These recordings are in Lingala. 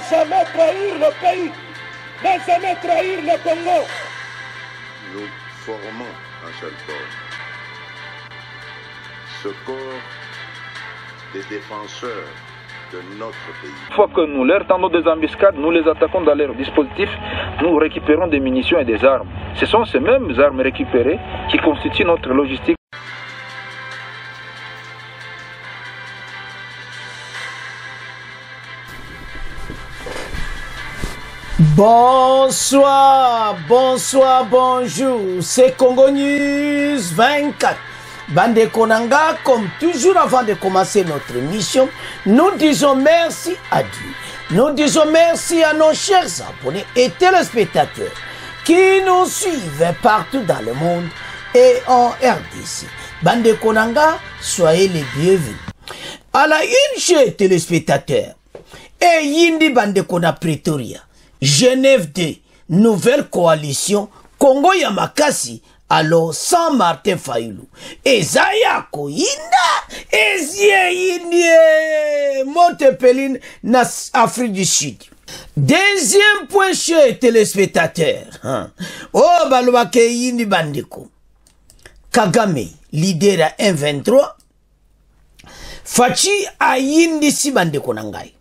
jamais trahir le pays, ne jamais trahir le Congo. Nous formons un seul corps. Ce corps des défenseurs de notre pays. Une fois que nous leur tendons des embuscades, nous les attaquons dans leur dispositif, nous récupérons des munitions et des armes. Ce sont ces mêmes armes récupérées qui constituent notre logistique. Bonsoir, bonsoir, bonjour, c'est Congo News 24. Bande Konanga, comme toujours avant de commencer notre émission, nous disons merci à Dieu. Nous disons merci à nos chers abonnés et téléspectateurs qui nous suivent partout dans le monde et en RDC. Bande Konanga, soyez les bienvenus. À la une, chers téléspectateurs, et Yindi Bande Kona Pretoria, Genève 2, nouvelle coalition, Congo Yamakasi, alors sans Martin Fayulu. Ezayako Yinda, Ezie Yindi, Montepeline, na Afrique du Sud. Deuxième point chez téléspectateurs. Oh, Balouake Yindi Bandeko. Kagame, leader à 1-23. Fachi a Yindi si Bandeko Nangai.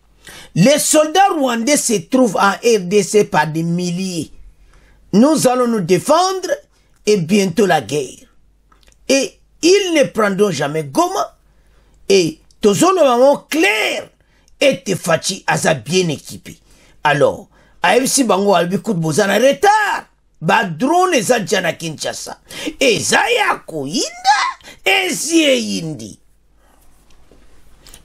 Les soldats rwandais se trouvent en RDC par des milliers. Nous allons nous défendre et bientôt la guerre. Et ils ne prendront jamais Goma. Et toujours le moment clair était Fachi Aza bien équipé. Alors, AFC Bango Albikout Bozan en retard. Ba drone eza djana Kinshasa. Et Zayako Yinda et Yindi.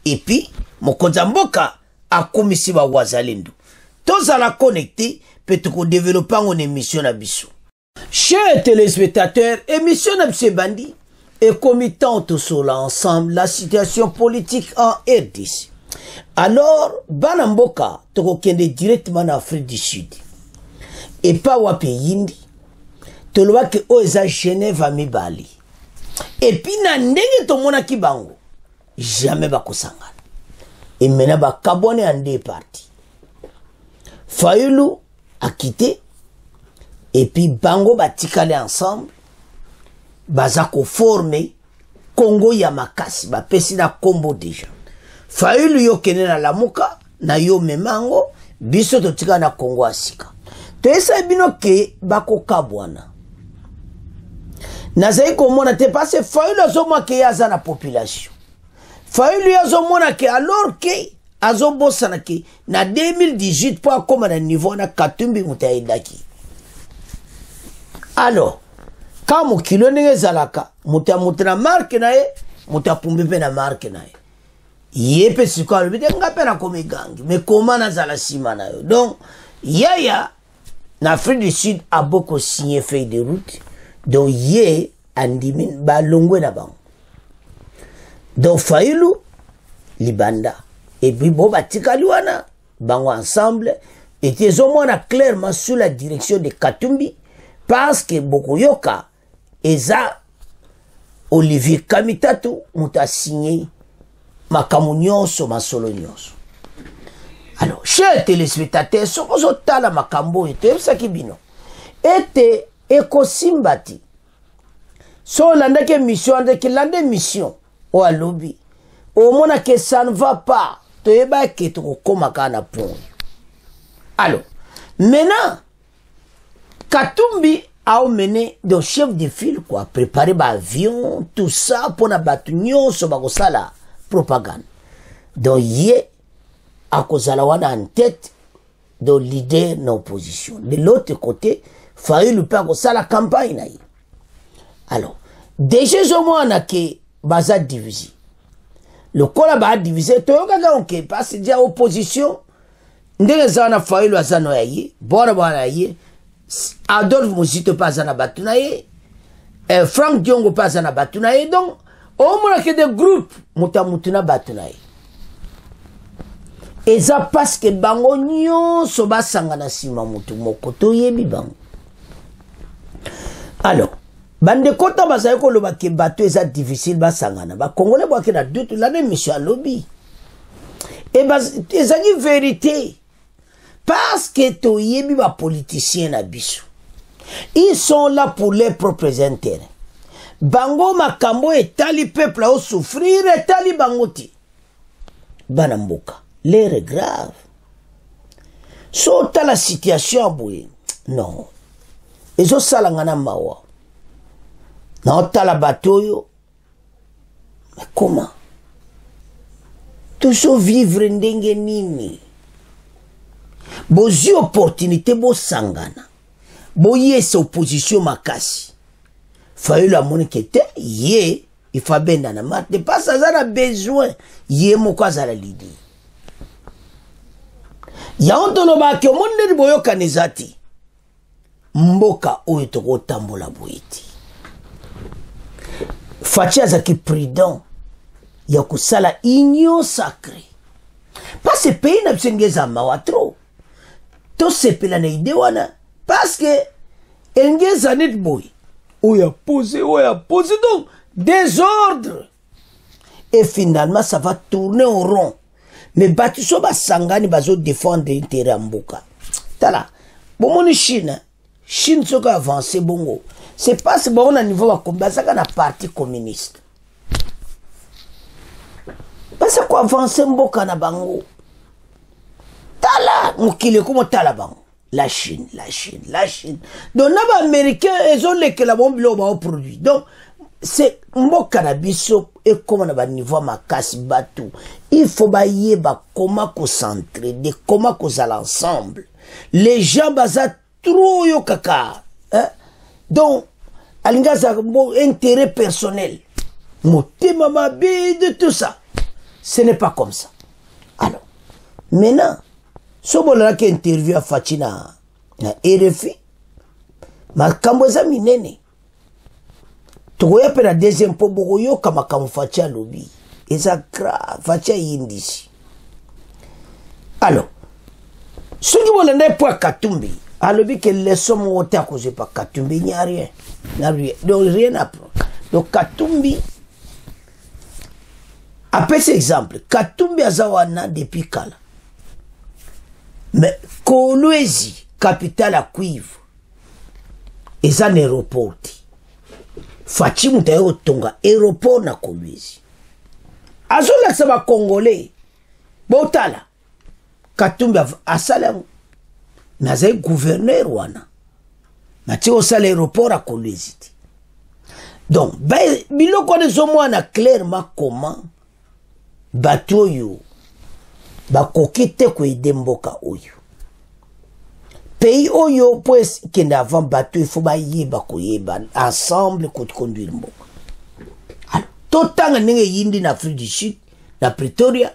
Et puis, Mokonzamboka a commissi ba wazalendo. Tous à la connecter, peut-être développer une émission à Bissou. Chers téléspectateurs, émission à Bandi et comitant tous là ensemble la situation politique en RDC. Alors, Banamboka, toko kende directement en Afrique du Sud. Et pas wape yindi, toloba ke oeza Genève à Mibali. Et puis, na ndenge to mona kibango, jamais bako sangana. Et maintenant, ba kabone en deux parties. Fayulu a quitté. Et puis, Bango ba tikale ensemble. Bazako formé. Congo Yamakasi. Ba pesina combo déjà. Fayulu yo kene na lamuka. Na yo memango. Biso to tika na Congo asika. To esa bino ke bako kabwana. Nazayi komona te passe Fayulu azomwa ke yaza na population. Fayulu yazomona ke alors ke azobosana ke na 2018 po akoma na niveau na Katumbi mutaidaki. Alors, quand mokilo ndenge zalaka, mutamutana marque na ye, mutapumbe na marque na ye. Yepe siko alobite ngape na komigangi, mais comment na zala sima na yo. Donc, yaya na Afrique du Sud a beaucoup signé feuille de route. Donc ye andimin ba longwe na bango. Donc Fayulu libanda et puis boba tikaliwana bango ensemble était au moins clairement sous la direction de Katumbi parce que Bokoyoka eza Olivier Kamitatu muta signé makamunyoso masolonyoso. Alors chers téléspectateurs sokozo tala makambo ete sakibino ete ekosimbati so landake mission ndeke lande mission o alobi au mona que ça ne va pas to eba ke to koma kana pont. Alors maintenant Katumbi a mené de chef de file quoi préparer ba avion tout ça pour na batunyo so ba kosala propagande donc yé a kozala wana en tête de leader en opposition de l'autre côté Fayulu pa kosala campagne na ye. Alors déjà zo mona ke baza divisé. Le kola ba divisé to yoka onke parce dia opposition ndenge zana Fayulu azano yaye bora bana ye Adolphe Muzito pas na batuna ye Frank Diongo pas na batuna ye donc au moins que des groupes mutamutuna batuna ye eza parce que bango nyonso basangana sima mutu moko to yebi bango. Alors bande kota bazaye ko loba ke bato eza difficile basangana ba congolais boake na doute la même monsieur lobby et ezaki vérité Parce que toyebi ba politiciens na biso. Ils sont là pour leurs propres intérêts. Bango makambo etali peuple a souffrir etali bangoti. Banamboka. L'air est grave. Sota la situation aboué. Non. Ezo salangana mawa. Na otala batoyo. Mais comment? Toujours vivre ndenge nini. Bozi opportunité bo sangana. Boye se opposition makasi. Fayu la monique te ye il faut benda na mat de pas ça a besoin ye moko azala lidi. Ya ontono ba ke monde boyo kanizati. Mboka oyo to tambola boiti. Fachi azaki prudent. Ya kusala union sacrée. Parce que pays n'a psengeza mawa trop. To sepela na ide wana parce que engeza net boy. Oya posé donc désordre. Et finalement ça va tourner au rond. Mais batiso ba sangani bazo défendre intérêt mboka. Tala. Bon mon Chine soka avancé bongo. C'est parce que bon on a niveau wa combat ça na parti communiste. Parce que avancer mboka na bango. Tala mukile como tala bango. La Chine. Donc les Américains ils ont les la bombe là produit. Donc c'est mboka na biso et comme na niveau makasi batou. Il faut bailler ba comment concentrer, de comment causer l'ensemble. Les gens baza trop yo kaka. Hein? Donc alingaza bon intérêt personnel. Motema mabe de tout ça. Ce n'est pas comme ça. Alors, maintenant, si vous avez une interview à Fatina, na RFI, ma kamboza minene. Tu vois, la deuxième fois, vous comme un Fatia lobby. Et ça grave, Fatia yindisi. Alors, si vous avez un Katumbi, à lobby que les sommes ont été à cause de Katumbi, il n'y a rien. Donc, rien à prendre. Donc, Katumbi, après cet exemple, Katumbi azawana depuis Kala. Mais Kolwezi, capitale à cuivre, et ça un aéroport. Fachi mutayo tonga aéroport na Kolwezi. Azola saba Congolais. Botala. Katumbi asala naze gouverneur wana. Nati osala aéroport à Kolwezi. Donc, biloko de zomwana clairement comment bato yo bakokite ko idemboka oyo pays oyo pues kenda avant bato il faut bayeba ko yeba ensemble ko conduire mboka. Alors totanga nenge yindi na Afrique du Sud na Pretoria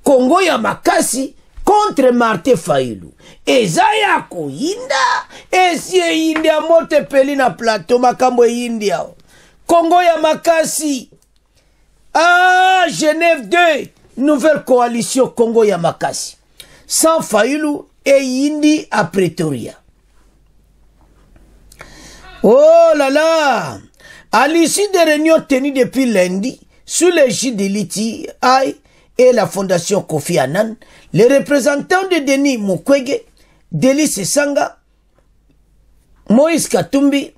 Congo ya makasi contre Martin Fayulu ezaya ko yinda esie yindi ya mote peli na plateau makambo yindi ya Congo ya makasi. Ah, Genève 2, nouvelle coalition Congo Yamakasi. Sans Fayulu et Yindi à Pretoria. Oh là là! À l'issue des réunions tenues depuis lundi, sous l'égide de l'ITI et la fondation Kofi Annan, les représentants de Denis Mukwege, Delis Sanga, Moïse Katumbi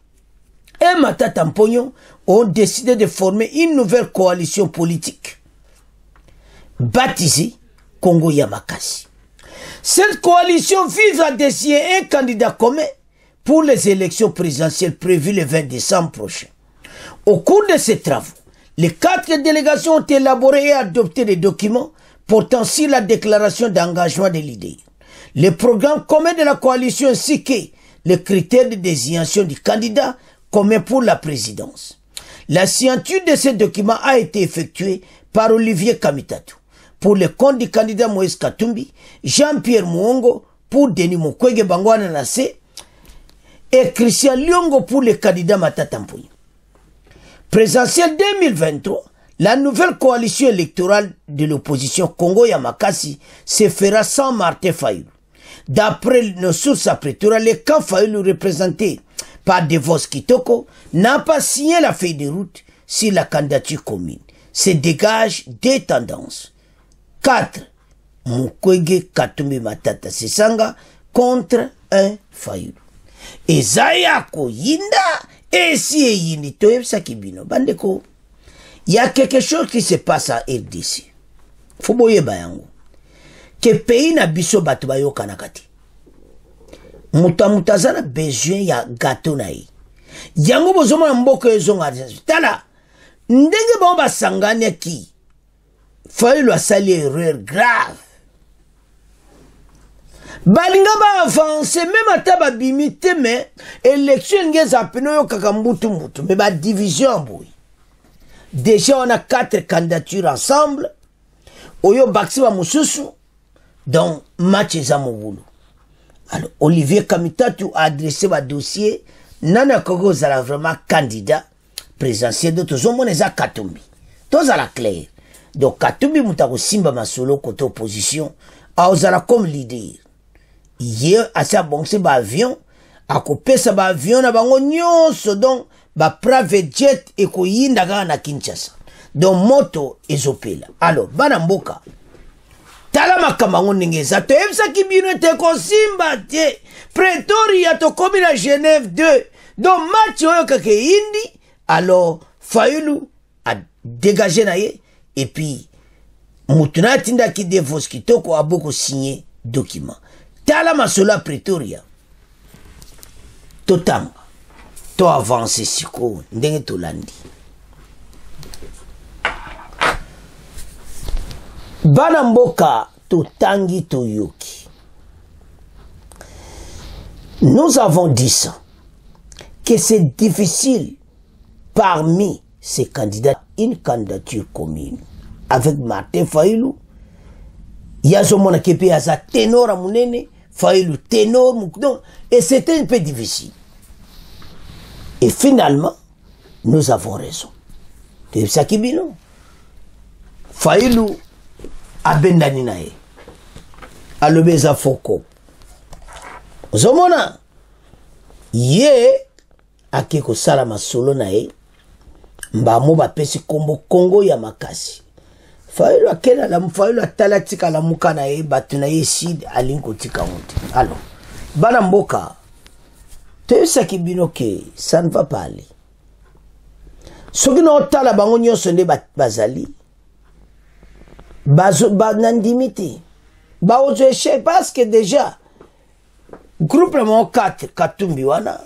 et Matata Mponyo ont décidé de former une nouvelle coalition politique baptisée Congo Yamakasi. Cette coalition vise à désigner un candidat commun pour les élections présidentielles prévues le 20 décembre prochain. Au cours de ces travaux, les 4 délégations ont élaboré et adopté des documents portant sur la déclaration d'engagement de l'idée, le programme commun de la coalition ainsi que les critères de désignation du candidat commun pour la présidence. La signature de ces documents a été effectuée par Olivier Kamitatou pour le compte du candidat Moïse Katumbi, Jean-Pierre Mwongo pour Denis Mukwege Bangwana Nassé et Christian Lyongo pour le candidat Matata Mponyo. Présidentielle 2023, la nouvelle coalition électorale de l'opposition Congo Yamakasi se fera sans Martin Fayulu. D'après nos sources à Pretoria, le camp Fayulu représenté par Devos Kitoko n'a pas signé la feuille de route sur la candidature commune. Se dégagent deux tendances. 4. Mukwege Katumbi Matata Sesanga contre un Fayulu. Et Zayako Yinda et si Yindi Toyeb Sakibino. Bandeko, il y a quelque chose qui se passe à RDC. Foboye Bayango. Que pays na biso batu bayo kanakati. Mutamutazana besoin ya gâteau na yi. Yango bozoma na mboka ezonga. Tala, ndenge bomba sanganya ki. Fayulu asali erreur grave. Balinga ba avancer même ata ba bimite mais élection ngeza peno yo kakambutu mbutu mais ba division boy. Déjà on a 4 candidatures ensemble. Oyo baksi ba mususu donc match za mobulu. Alors Olivier Kamitatu a adressé ba dossier nana kogo zala vraiment candidat présidentiel de tozomona za Katumbi. Toza la clair. Donc Katumbi mutako simba masolo côté opposition a ozala comme leader. Hier à sa bonse ba avion a kopesa ba avion na bango nyonso donc ba private jet e ko yinda ga na Kinshasa. Donc moto ezopela. Alors bana mboka tala makamango ningeza to ebsa kibino te ko simba te Pretoria to komi na Genève 2 donc match oyo kake indi alors Fayulu a dégagé na ye et puis mutuna tinda ki devos kitoko a beaucoup signé document tala masola Pretoria totanga to avance siko ndenge to landi bana mboka to tangi to yoki. Nous avons dit ça que c'est difficile parmi ces candidats une candidature commune avec Martin Fayulu. Yazomona kepe aza ténor amunene Fayulu ténor donc et c'était un peu difficile. Et finalement nous avons raison. De Sakibino Fayulu abendani nae alobeza foko zomona ye akeko sala masolo nae mbamo bapesi kombo Kongo ya makasi Fayulu akena la Fayulu atala tika la muka nae batu nae sid alinko tika honte. Alors bana mboka te Sakibino ke ça ne va pas aller soki na otala bango nyonso nde bazali nandimité ba ozo échec parce que déjà groupe le 4 Katumbi wana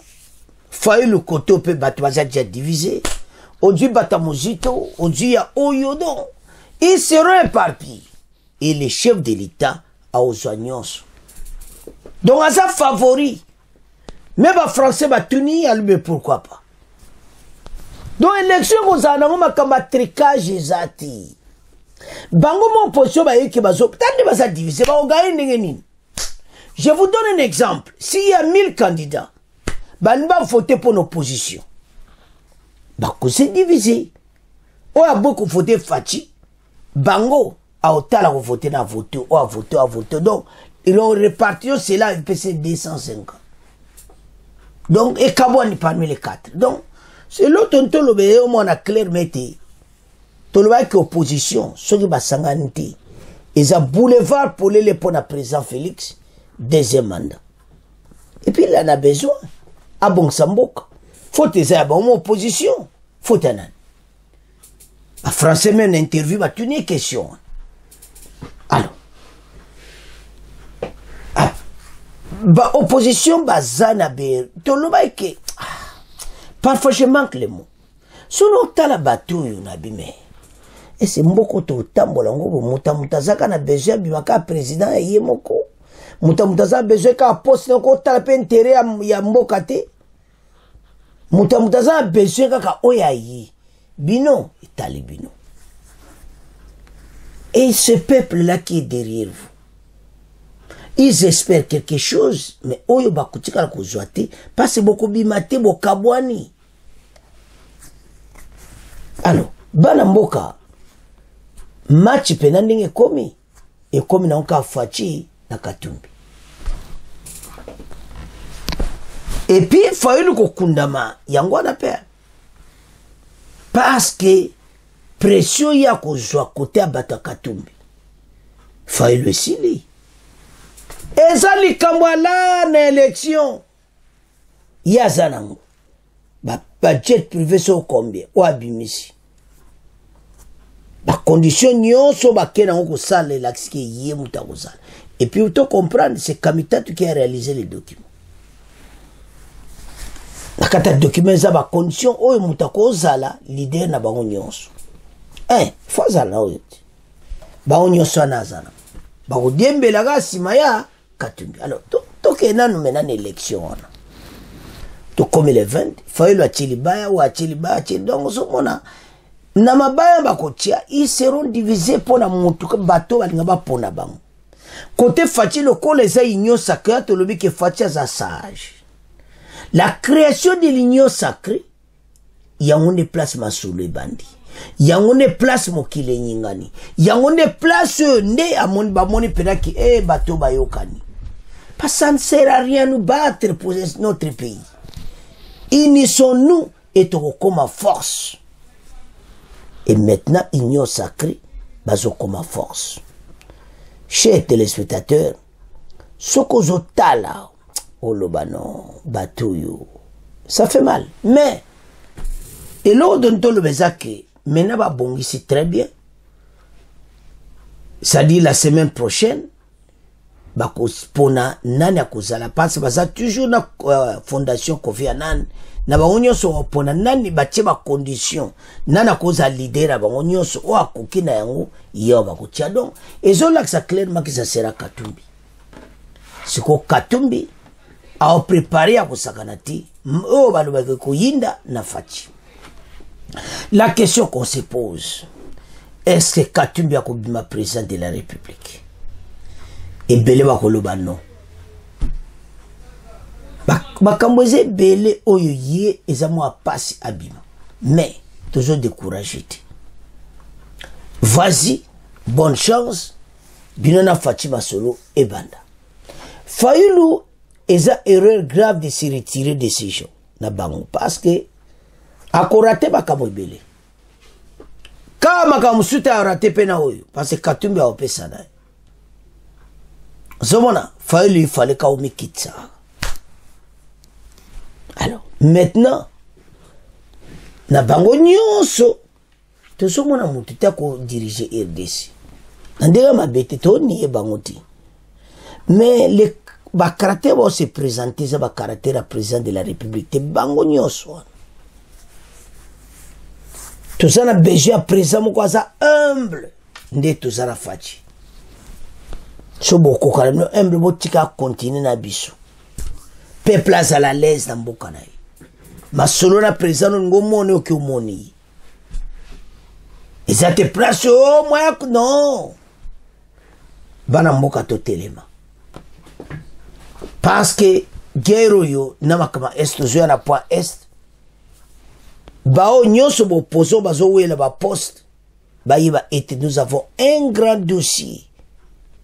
Fayulu koto pe batu baza déjà divisé odu bata muzito odu ya oyodo ils seront éparpillés et les chefs de l'État a ozoanyos donc à sa favori mais ba français ba tuni albe pourquoi pas donc élection kozana ngoma kamba tricage ezati bango mon position ba yeki bazo tande baza divisé ba ogaye ndenge nini. Je vous donne un exemple. S'il y a 1000 candidats, ben va voter pour l'opposition. Bah c'est divisé. On a beaucoup voté Fachi. Bango a autant voté na voté, on a voté. Donc ils ont réparti cela un peu 250. Donc et Kabouani parmi les 4. Donc c'est l'autre on le au moins a clair mettez. Tout le monde qui opposition, ceux qui basanganité, ils ont boulevard pour les pour la président Félix, deuxième mandat. Et puis il en a besoin. À bon Samboka. Faut que ça bon opposition. Faut un an. À français même interview va tenir question. Alors. Bah opposition bazana be. Tout le monde qui parfois je manque les mots. Solo tala batu yunabime. Et c'est mboko to tambola ngobo mutamutazaka na besoin bimaka président yemoko mutamutaza besoin ka poste ko tala pe intérêt ya mboka te mutamutaza besoin ka oyayi bino itali bino et ce peuple là qui est derrière vous ils espèrent quelque chose mais oyo bakutika ko zoate parce beaucoup bimate bokabwani. Alors bana mboka match penandinge komi e komi na onka Fachi na Katumbi et puis Fayulu ko kundama yango na pe parce que pression ya ko zwa côté abata Katumbi Fayulu esili. Eza likambo ala na élection. Yaza nango. Ba jet privé so combien? O abimisi. Ba condition nyonso ba kena ko sala l'axe yé muta ko sala. Et puis, vous devez comprendre, c'est Kamitat qui a réalisé les documents. Nakata document za ba condition oyo mutako zala leader na bango nyonso. Faut zala oyo. Bango nyonso na zala. Ba ko diembela ga sima ya Katumbi. Alors, to kena no mena élection wana. To comme le 20, Fayulu achilibaya ou achilibaya donc so mona na mabaya ba ko tia, ils seront divisés pour na mutu bato balinga ba pona bango. Côté Fati, le col les a union sacrée, tout le monde qui Fati a sage. La création de l'union sacrée, il y a une place masoule bandi. Il y a une place mokile nyingani. Il y a une place ne à mon bamoni penaki bato bayokani. Parce que ça ne sert à rien nous battre pour notre pays. Unissons-nous et tout comme force. Et maintenant, union sacrée, baso comme force. Chers téléspectateurs, ce que je tala, oh lobano, batouyo, ça fait mal. Mais, et l'autre dont le bezake, maintenant va bon ici très bien. Ça dit la semaine prochaine, bako pona nani akozala parce que ça toujours na fondation Kofi Annan na ba onyoso pona nani batie ba condition nana koza leader ba onyoso o akoki na yango yo bakotia donc ezola ça clairement que ça sera Katumbi siko Katumbi a préparé à kosakana ti o baloba ko yinda na Fati. La question qu'on se pose, est-ce que Katumbi a kobima président de la République? Et belé bakoloba non. Bakamboze belé oyoye ezamo passe abima. Mais toujours découragé. Vas-y, bonne chance. Binona Fatima Solo et Banda. Fayulu eza erreur grave de se retirer de ces gens na bango parce que akorate bakamo belé. Kama kamusuta arate pena oyo parce que Katumbi a opesa na. Zomona, il fallait qu'on me quitte ça. Alors, maintenant, na bango nyonso, to zomona mutu ta ko diriger RDC. Ndega mabete to ni bangoti. Mais le ba caractère va se présenter ça ba caractère à président de la République te bango nyonso. To sana besoin président mo kwa ça humble, nde to sana Fati. So beaucoup quand même humble botika continue na biso peuple à la l'aise dans mboka na ma solo na président ngomone okiomoni ezate place oh moi non bana mboka to telema parce que guerre yo na makama est zo na point est bao nyoso bo pozo bazo wela ba poste ba yiba et nous avons un grand dossier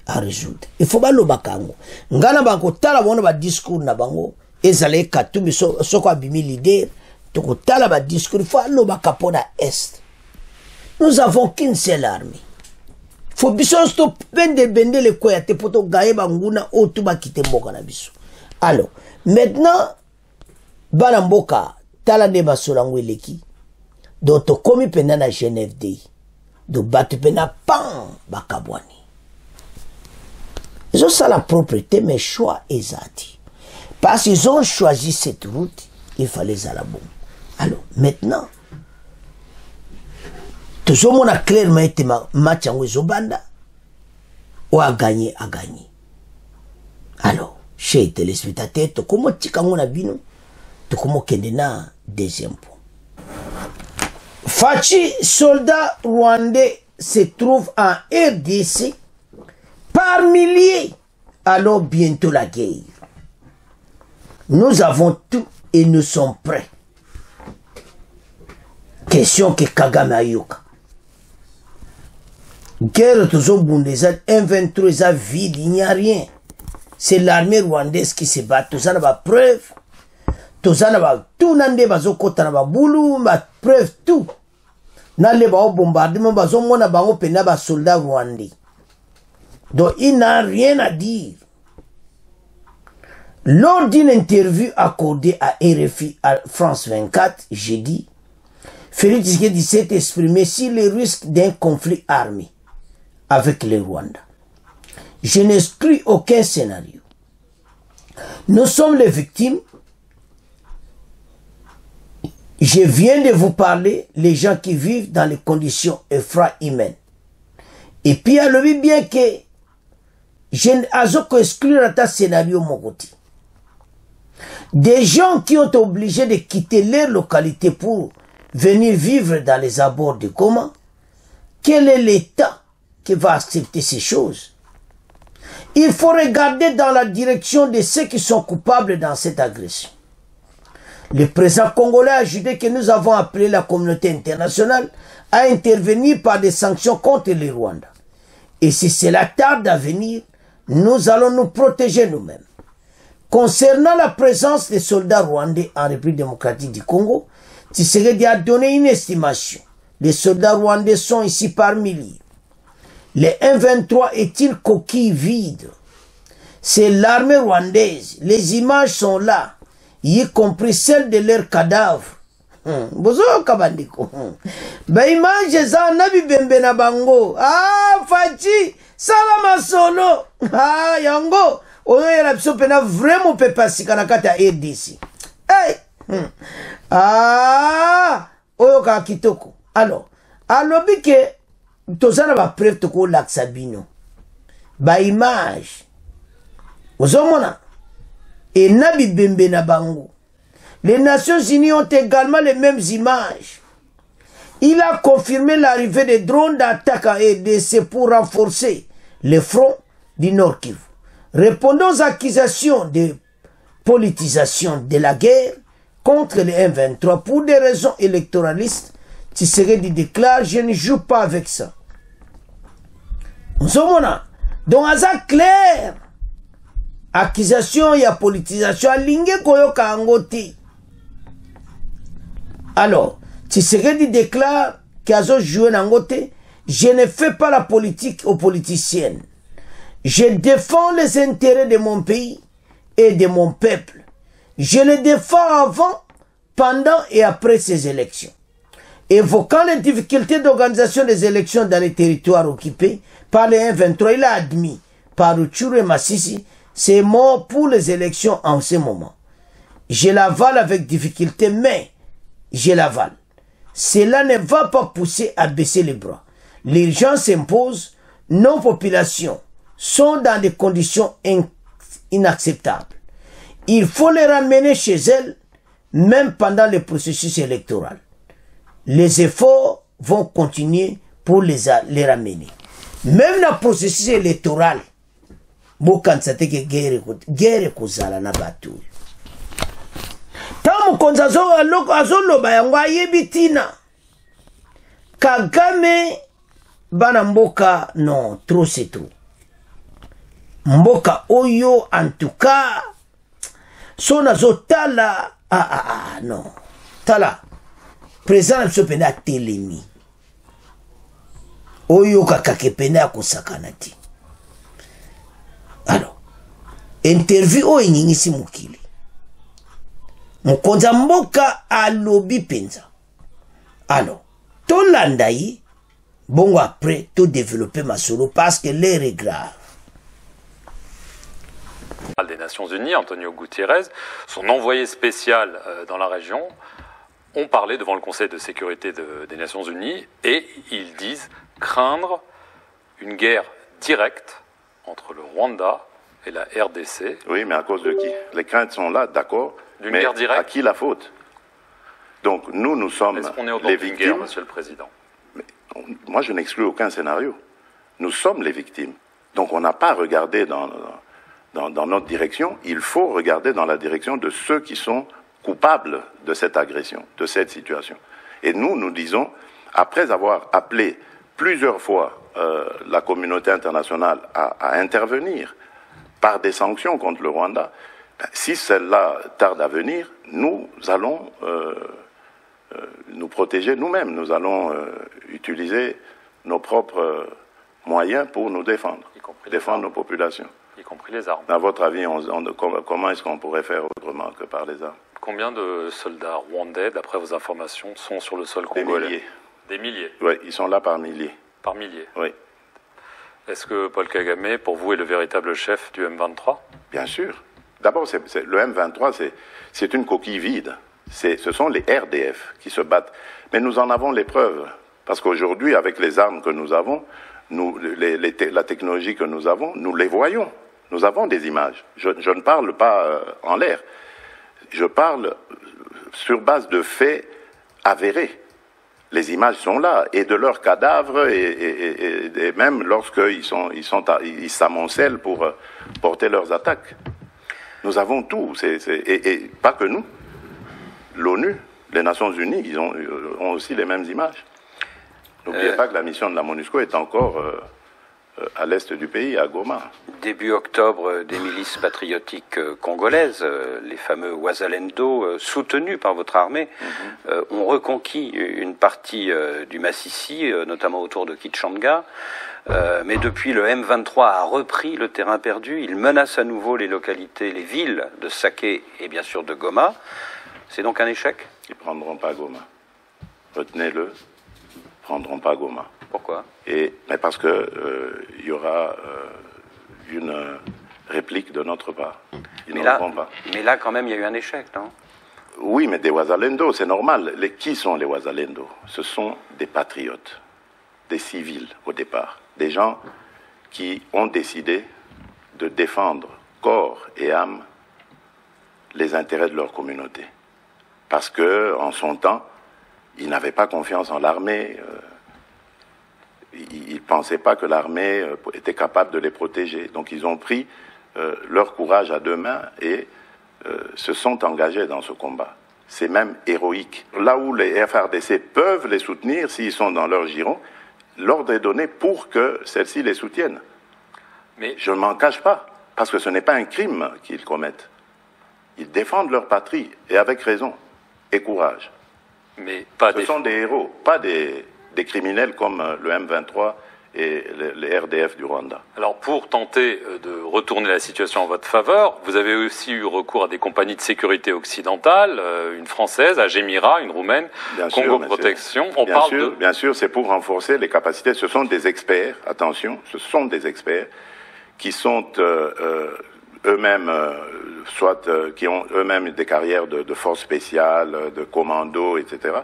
à résoudre. Il faut pas le bakango. Ngana banko tala bono ba discours na bango. Ezale Katumbi so ko bimi leader. To ko tala ba discours. Il faut le bakapona est. Nous avons qu'une seule armée. Faut biso stop bende le koyate poto gaye banguna otu ba kite mboka na biso. Alors, maintenant bana mboka tala ne basolango eleki. Do to komi pena na Genève day. Do batu pena pan bakabwani. Ils ont ça la propriété, mais choix exact. Parce qu'ils ont choisi cette route, il fallait ça la bombe. Alors, maintenant, tout le monde a clairement été match en Wezobanda, ou a gagné, a gagné. Alors, chez les téléspectateurs, tout comme tu as bino, tout comme tu as deuxième point. Fachi, soldat rwandais, se trouve en RDC, par milliers, alors bientôt la guerre. Nous avons tout et nous sommes prêts. Question que Kagame Ayoka. Guerre toujours bundesa, M23 a vide, il n'y a rien. C'est l'armée rwandaise qui se bat. Tout ça n'a pas preuve. Tout ça n'a pas tout nande bazo kota n'a pas boulou, ma preuve tout. N'a le ba bombardement bazo mona bango pena ba soldat rwandais. Donc il n'a rien à dire. Lors d'une interview accordée à RFI à France 24, j'ai dit, Félix Tshisekedi s'est exprimé sur les risques d'un conflit armé avec le Rwanda. Je n'exclus aucun scénario. Nous sommes les victimes. Je viens de vous parler, les gens qui vivent dans les conditions effrayantes humaines. Et puis, il y a le bien que je n'ai exclure un scénario mon côté. Des gens qui ont obligé de quitter leur localité pour venir vivre dans les abords de Goma, quel est l'État qui va accepter ces choses? Il faut regarder dans la direction de ceux qui sont coupables dans cette agression. Le président congolais a ajouté que nous avons appelé la communauté internationale à intervenir par des sanctions contre le Rwanda. Et si cela tarde à venir, nous allons nous protéger nous-mêmes. Concernant la présence des soldats rwandais en République démocratique du Congo, Tshisekedi a donné une estimation. Les soldats rwandais sont ici par milliers. Les M23 est-il coquille vide? C'est l'armée rwandaise. Les images sont là, y compris celles de leurs cadavres. Bozo kabandiko. Ba image za nabi bembe na bango. Ah, Fachi, salama solo. Ah, yango. Oyo yela biso pena vraiment pe pasika na kata RDC. Hey. Ah, oyo ka kitoko. Alors, alobi ke tozana ba preuve toko laksabino. Ba image. Ozomona. Et nabi bembe na bango. Les Nations Unies ont également les mêmes images. Il a confirmé l'arrivée des drones d'attaque en RDC pour renforcer les fronts du Nord Kivu. Répondant aux accusations de politisation de la guerre contre les M23 pour des raisons électoralistes, Tshisekedi déclare « Je ne joue pas avec ça ». Donc, c'est clair. Accusation, il y a politisation. Alingue koyoka angoti. Alors, Tshisekedi déclare qu'Azo joue n'angote. Je ne fais pas la politique aux politiciennes. Je défends les intérêts de mon pays et de mon peuple. Je les défends avant, pendant et après ces élections. Évoquant les difficultés d'organisation des élections dans les territoires occupés par les M23, il a admis par Rutshuru et Masisi, c'est mort pour les élections en ce moment. Je l'avale avec difficulté, mais je l'avale. Cela ne va pas pousser à baisser les bras. L'urgence s'impose, nos populations sont dans des conditions inacceptables. Il faut les ramener chez elles, même pendant le processus électoral. Les efforts vont continuer pour les ramener. Même dans le processus électoral, bokansate ke guerre kozala na batu. Tamu konza azoloba yango ayebitina. Kagame bana mboka non, trop c'est trop. Mboka oyo en tout cas son azotala non. Tala président biso pena telemi. Oyo kakake pena kosakana ti. Alors, interview o enyingisi mukili. Mukonza mboka alobi penza. Alors, to landayi, bongo après, to développer ma solo parce que l'air est grave. Des Nations Unies, Antonio Guterres, son envoyé spécial dans la région, ont parlé devant le Conseil de sécurité des Nations Unies et ils disent craindre une guerre directe entre le Rwanda et la RDC. Oui, mais à cause de qui? Les craintes sont là, d'accord. D'une mais guerre directe. À qui la faute? Donc nous sommes les victimes. Guerre, Monsieur le Président? Mais, moi, je n'exclus aucun scénario. Nous sommes les victimes. Donc on n'a pas regardé dans notre direction. Il faut regarder dans la direction de ceux qui sont coupables de cette agression, de cette situation. Et nous disons, après avoir appelé plusieurs fois la communauté internationale à intervenir par des sanctions contre le Rwanda, si celle-là tarde à venir, nous allons nous protéger nous-mêmes. Nous allons utiliser nos propres moyens pour nous défendre, défendre nos populations. Y compris les armes. À votre avis, comment est-ce qu'on pourrait faire autrement que par les armes? Combien de soldats rwandais, d'après vos informations, sont sur le sol congolais? Des milliers. Des milliers? Oui, ils sont là par milliers. Par milliers? Oui. Est-ce que Paul Kagame, pour vous, est le véritable chef du M23? Bien sûr. D'abord, le M23, c'est une coquille vide. Ce sont les RDF qui se battent. Mais nous en avons les preuves. Parce qu'aujourd'hui, avec les armes que nous avons, la technologie que nous avons, nous les voyons. Nous avons des images. Je ne parle pas en l'air. Je parle sur base de faits avérés. Les images sont là, et de leurs cadavres, et même lorsqu'ils s'amoncellent pour porter leurs attaques. Nous avons tout, et pas que nous. L'ONU, les Nations Unies, ils ont aussi les mêmes images. N'oubliez pas que la mission de la MONUSCO est encore à l'est du pays, à Goma. Début octobre, des milices patriotiques congolaises, les fameux Wazalendo, soutenus par votre armée, ont reconquis une partie du Massissi, notamment autour de Kitshanga. Mais depuis, le M23 a repris le terrain perdu. Il menace à nouveau les localités, les villes de Saké et bien sûr de Goma. C'est donc un échec? Ils ne prendront pas Goma. Retenez-le, ils ne prendront pas Goma. Pourquoi? Mais parce que il y aura une réplique de notre part. Ils ne prendront pas. Mais là, quand même, il y a eu un échec, non? Oui, mais des Wazalendo, c'est normal. Qui sont les Wazalendo? Ce sont des patriotes, des civils au départ, des gens qui ont décidé de défendre corps et âme les intérêts de leur communauté. Parce que, en son temps, ils n'avaient pas confiance en l'armée. Ils ne pensaient pas que l'armée était capable de les protéger. Donc ils ont pris leur courage à deux mains et se sont engagés dans ce combat. C'est même héroïque. Là où les FRDC peuvent les soutenir, s'ils sont dans leur giron, l'ordre est donné pour que celles-ci les soutiennent. Mais je ne m'en cache pas, parce que ce n'est pas un crime qu'ils commettent. Ils défendent leur patrie, et avec raison, et courage. Mais pas Ce sont des héros, pas des criminels comme le M23 et les RDF du Rwanda. Alors, pour tenter de retourner la situation en votre faveur, vous avez aussi eu recours à des compagnies de sécurité occidentales, une française, Agemira, une roumaine, Congo Protection. Bien sûr, c'est pour renforcer les capacités. Ce sont des experts, attention, ce sont des experts qui sont eux-mêmes, qui ont eux-mêmes des carrières de forces spéciales, de commandos, etc.,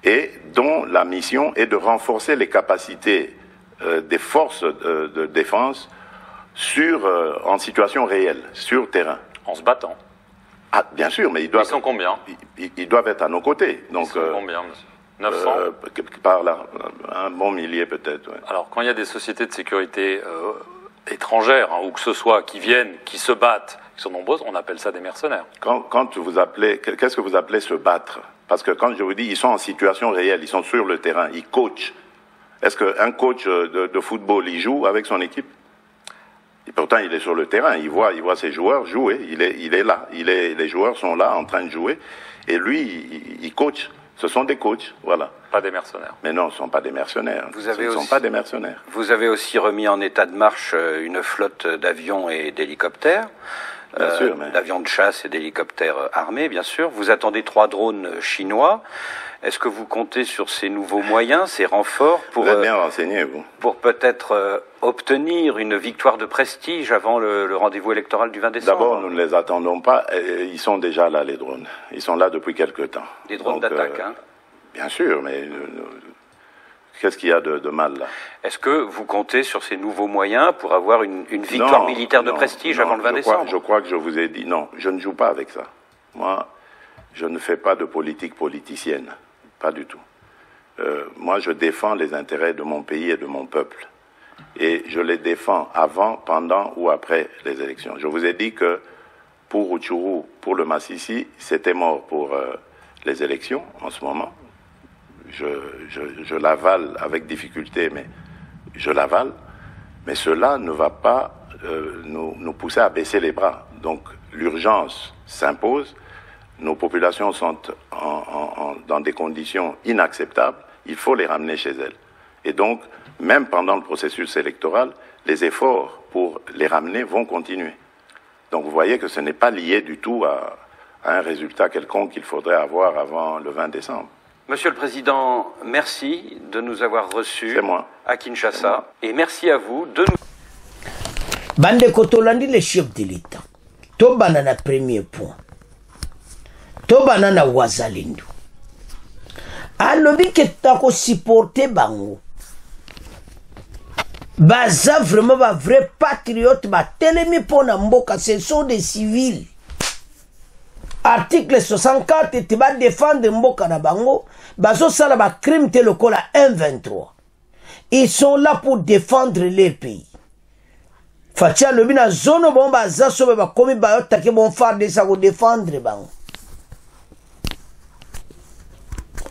et dont la mission est de renforcer les capacités des forces de défense en situation réelle, sur terrain. En se battant? Ah, bien sûr, mais ils sont combien? Ils doivent être à nos côtés. Donc, ils sont combien, monsieur? 900? Par là, un bon millier peut-être. Ouais. Alors, quand il y a des sociétés de sécurité étrangères, ou que ce soit, qui viennent, qui se battent, qui sont nombreuses, on appelle ça des mercenaires. Quand vous appelez, qu'est-ce que vous appelez se battre? Parce que quand je vous dis, ils sont en situation réelle, ils sont sur le terrain, ils coachent. Est-ce qu'un coach de football, il joue avec son équipe? Et pourtant, il est sur le terrain, il voit ses joueurs jouer, il est là. Les joueurs sont là, en train de jouer, et lui, il coach. Ce sont des coachs, voilà. Pas des mercenaires. Mais non, ce ne sont pas des mercenaires. Ce ne sont pas des mercenaires. Vous avez aussi remis en état de marche une flotte d'avions et d'hélicoptères. Bien sûr, d'avions de chasse et d'hélicoptères armés, bien sûr. Vous attendez 3 drones chinois. Est-ce que vous comptez sur ces nouveaux moyens, ces renforts pour vous êtes bien renseigné, vous. Pour peut-être obtenir une victoire de prestige avant le rendez-vous électoral du 20 décembre? D'abord, nous ne les attendons pas. Ils sont déjà là, les drones. Ils sont là depuis quelque temps. Des drones d'attaque, hein? Bien sûr, mais qu'est-ce qu'il y a de mal là? Est-ce que vous comptez sur ces nouveaux moyens pour avoir une victoire militaire de prestige avant le 20 décembre? Je crois que je vous ai dit non, je ne joue pas avec ça. Moi, je ne fais pas de politique politicienne. Pas du tout. Moi, je défends les intérêts de mon pays et de mon peuple. Et je les défends avant, pendant ou après les élections. Je vous ai dit que pour Rutshuru, pour le Massissi, c'était mort pour les élections en ce moment. Je l'avale avec difficulté, mais je l'avale. Mais cela ne va pas nous pousser à baisser les bras. Donc l'urgence s'impose. Nos populations sont dans des conditions inacceptables. Il faut les ramener chez elles. Et donc, même pendant le processus électoral, les efforts pour les ramener vont continuer. Donc vous voyez que ce n'est pas lié du tout à un résultat quelconque qu'il faudrait avoir avant le 20 décembre. Monsieur le Président, merci de nous avoir reçus à Kinshasa. Et merci à vous de nous... Bande Kotolandi, le chef de l'État. Tobana na premier point. Tobana na Wazalendo. Alobi ke tako supporter bango. Baza vraiment ba vrai patriote ba telemi pona mboka, ce sont des civils. Article 64 te ba défendre mboka na bango, bazo sala ba crime te lokola 123. Ils sont là pour défendre leur pays. Fatia lobi na zono bon baza so ba komi ba yotake bon farde sa ko défendre bango.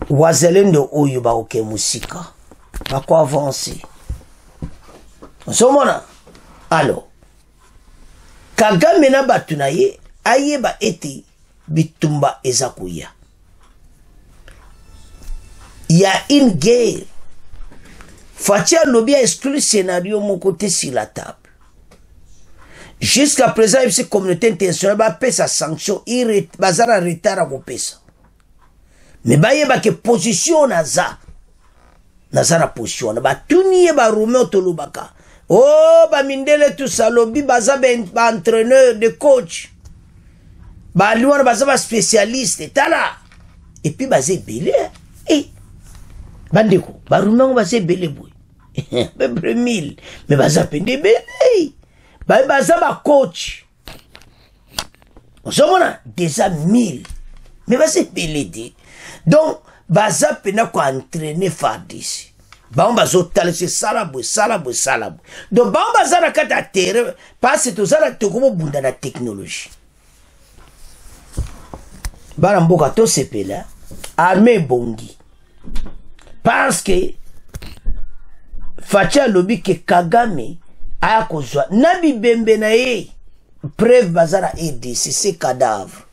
Wazalendo oyo ba oke musika. Ba ko avancer. Somona. Alors. Kagame na batu na ye ayeba ete bitumba ezakuya. Il y a une guerre. Fatia lobi a exclu scénario mon côté sur la table. Jusqu'à présent, il y a une communauté internationale qui a sa sanction, il y a un retard à pesa. Mais il y a une position naza la position. Il y a une Tolubaka. Oh, mindele tout ça, lobby, baza entraîneur, de coach. Balouan baza spécialiste, tala. Et puis bazé belé. Eh, bandeko, barouman bazé belé boy. Peu 1000, mais baza pende belé. Baza ba coach. On se mona déjà 1000. Mais bazé belé dit. Donc, baza pena ko entraîner Fardis. Ba on bazo tala c'est salabou. Donc ba on baza na kata terre parce que ça la tokomo bunda na technologie. Ba mboka to sepela armée bongi. Parce que Fatia lobi ke Kagame aya kozwa nabi bembe na ye preuve bazara RDC c'est cadavre.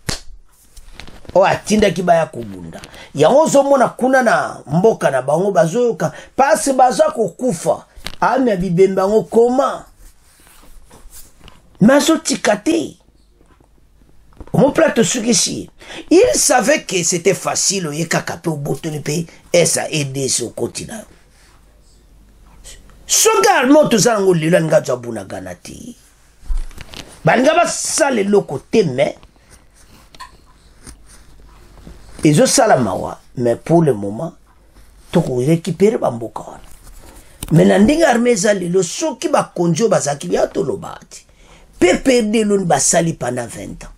O atinda kibaya kubunda. Yango zomona kuna na mboka na bango bazoka parce baza kokufa. Ami bibembe bango koma. Mazo tikate. Mon plateau sukishi. Il savait que c'était facile au kakape au bout du pays et ça aidé sur continent. Sogar moto zango lilo nga jabuna ganati. Banga ba sale loko teme. Ils ont salamawa, mais pour le moment, tu peux récupérer bamboka. Mais n'andinga armée zali le soki ba konjo bazaki ya tolobati. Pe perdre l'un basali pendant 20 ans.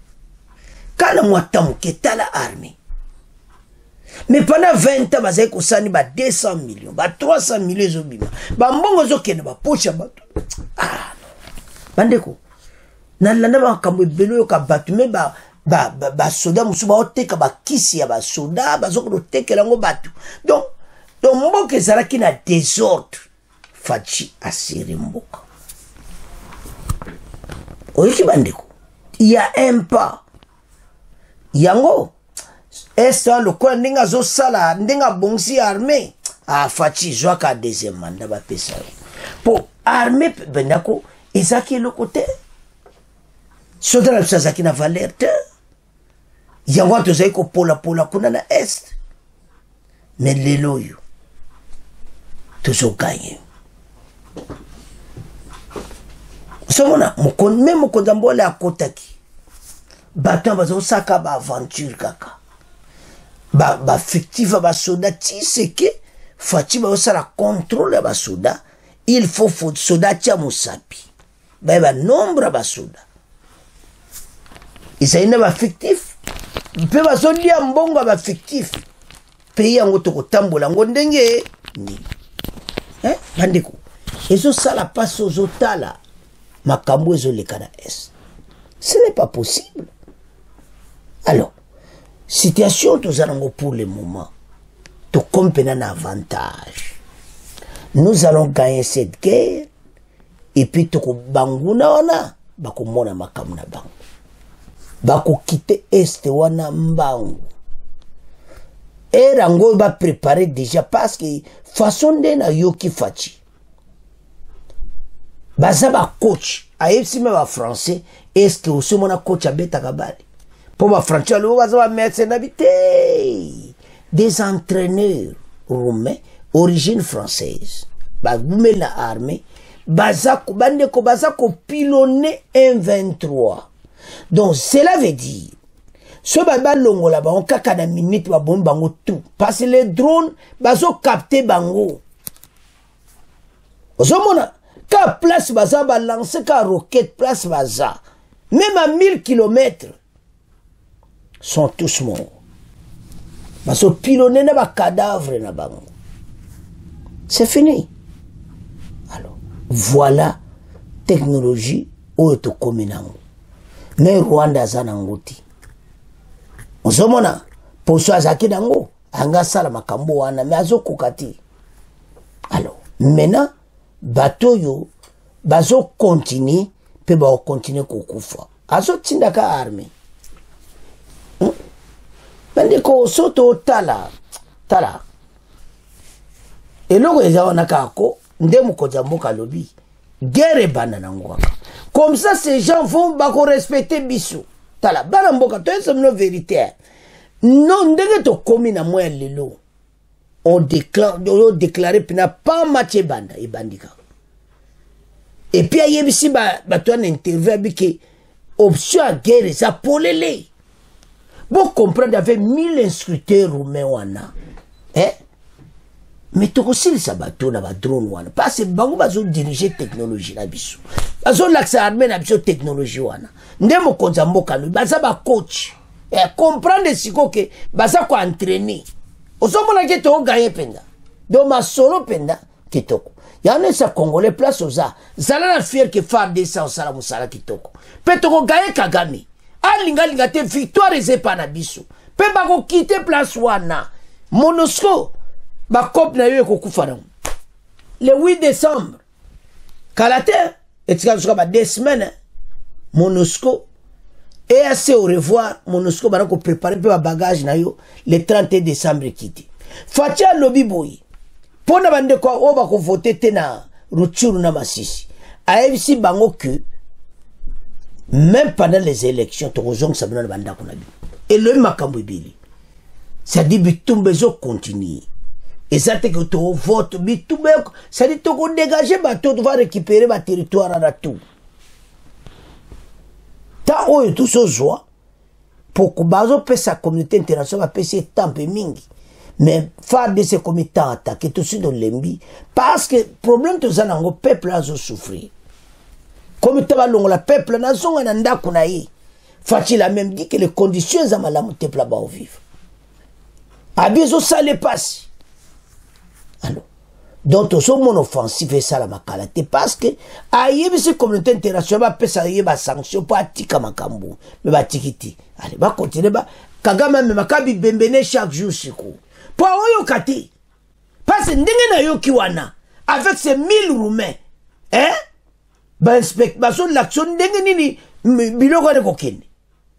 Kana mwatamu ketala armée. Mais pendant 20 ans bazaki kosani ba 200 millions, ba 300 millions zobima. Ba mbongo zokene ba pocha bato. Ah. Bandeko. Nalanda ba kambo belo ka batu me ba soda musuba oteka ba kisi ya ba soda bazoko teka lango batu. Donc mboka ezalaki na désordre. Fachi asiri mboka. Oyoki bandeko. Il y a un pas. Yango esa lokola ndinga zo sala ndinga bongsi armée. Ah Fachi joaka deuxième mandat ba pesa. Po armée benako ezaki le côté. Soda la psazaki na valeur te. Yango tozai ko pola kuna na est. Mais lelo yo tozo gagné. Somona même mokonzambola akotaki. Batan bazo saka ba aventure kaka. Ba fictif ba soda ti seke Fachi ba osala contrôle ba soda. Il faut soda tia musapi. Ba nombre ba soda. Isaina ba fictif. Pe ba sodia mbongo ba fictif. Pays yango to kotambola ngo ndenge ni. Bandeko. Ezo sala passe aux otala. Makambo ezo lekana est. Ce n'est pas possible. Alors, situation tous allons pour le moment. To compena un avantage. Nous allons gagner cette guerre et puis to banguna ona bako mona makamna bango. Bako quitter est wana mbangu. Et rango va préparer déjà parce que façon de na yoki fachi. baza ba coach ayebisi me ba français est-ce que aussi mona coach abeta kabali pour ba français lo baza ba médecin habité des entraîneurs roumains origine française ba bumela armée baza ko bande ko baza ko pilonner M23 donc cela veut dire ce baba longola ba on kaka na minute ba bomba bango tout parce que les drones bazo capter bango ozomona ka place baza ba lancer ka roquette place baza même à 1000 km sont tous morts bazo pilonner na ba cadavre na bango c'est fini alors voilà technologie oyo kominango mais Rwanda zana ngoti ozomona poso azaki dango anga sala makambo wana mais azokokati alors maintenant bato yo bazo continuer pe ba continuer kokufa azo tindaka armée bande ko soto tala eloko ezaona kako ndemu koja mboka lobi guerre bana nango comme ça ces gens vont ba ko respecter biso tala bana mboka to c'est une vérité non ndenge to komi na moya lelo on déclaré pina pas match banda et bandika et puis ayebisi ba to na interview abiki option à guerre ça polele bon comprendre avec 1000 instructeurs roumains wana mais to aussi ça bateau na ba drone wana parce que bango bazo diriger technologie na biso bazo l'accès armée na biso technologie wana ndemo konza mboka lui baza ba coach et comprendre siko que baza ko entraîner osomona ke to gagner penda do ma solo penda kitoko yana sa congolais place oza zala na fier que faire des sans sala musala kitoko pe to ko gagner Kagame alinga te victoire ezepa na biso pe ba ko quitter place wana MONUSCO ba cop na yo ko kufa na le 8 décembre kalate etika ba 2 semaines MONUSCO et assez au revoir MONUSCO ba ko préparer pe ba bagage na yo le 31 décembre kiti fatia lobi boy pona bande ko o ba ko voter te na Rutshuru na Masisi ayebisi bango que même pendant les élections tozong sabina na banda kuna bi et le makambo bili ça dit bitumbe zo continuer et ça te que to vote bitumbe ça dit to ko dégager bato to va récupérer ba territoire na tout ta oyo tout so joie pour que bazo pe sa communauté internationale pe se tempe mingi mais faire de ces comités attaquer tout sur lembi parce que problème to zanango peuple a souffrir comme tabalongo la peuple na zonga na ndako na ye Fatil a même dit que les conditions za malamu te pla ba vivre abizo ça les passe alors donc tout mon offensif et ça la makalate parce que ayebi ce communauté internationale ba pesa yeba sanction pour atika makambu mais ba tikiti allez ba continuer ba Kagame même makabi bembene chaque jour siku pour oyo kati parce ndenge na yo kiwana avec ces 1000 roumains ba inspect ba son l'action ndenge nini biloko de kokene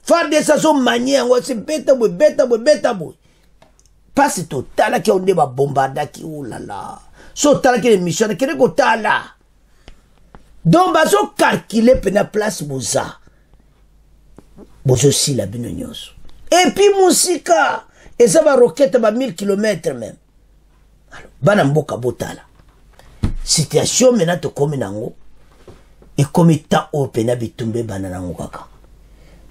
faire des saisons manier ngo se beta bo parce total ki onde ba bombarda ki oulala so tala ki mission ki ko tala donc ba so calculer pena place boza bozo si la binonyos et puis musika et ça va roquette ba 1000 km même alors bana mboka botala situation maintenant to comme nango et comme état open bitumbe banana ngokaka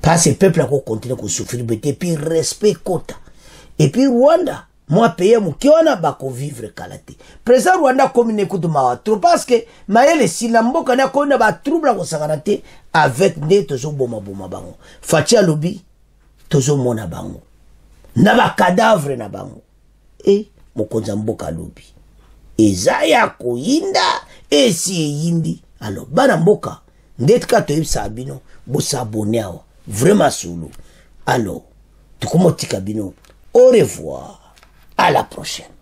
parce que le peuple a continué à souffrir et puis respect quota et puis Rwanda moi payer mon qui on a bako vivre kalate président Rwanda comme une écoute ma trop parce que maele si la mboka na ko na ba trouble ko saganate avec des tozo boma bango fatia lobby tozo mona bango na ba cadavre na bango et mokonza mboka lobby ezaya ko yinda esi yindi alors bana mboka ndetka to yebisa bino bo s'abonner awa vraiment solo alors tukomotika bino au revoir à la prochaine.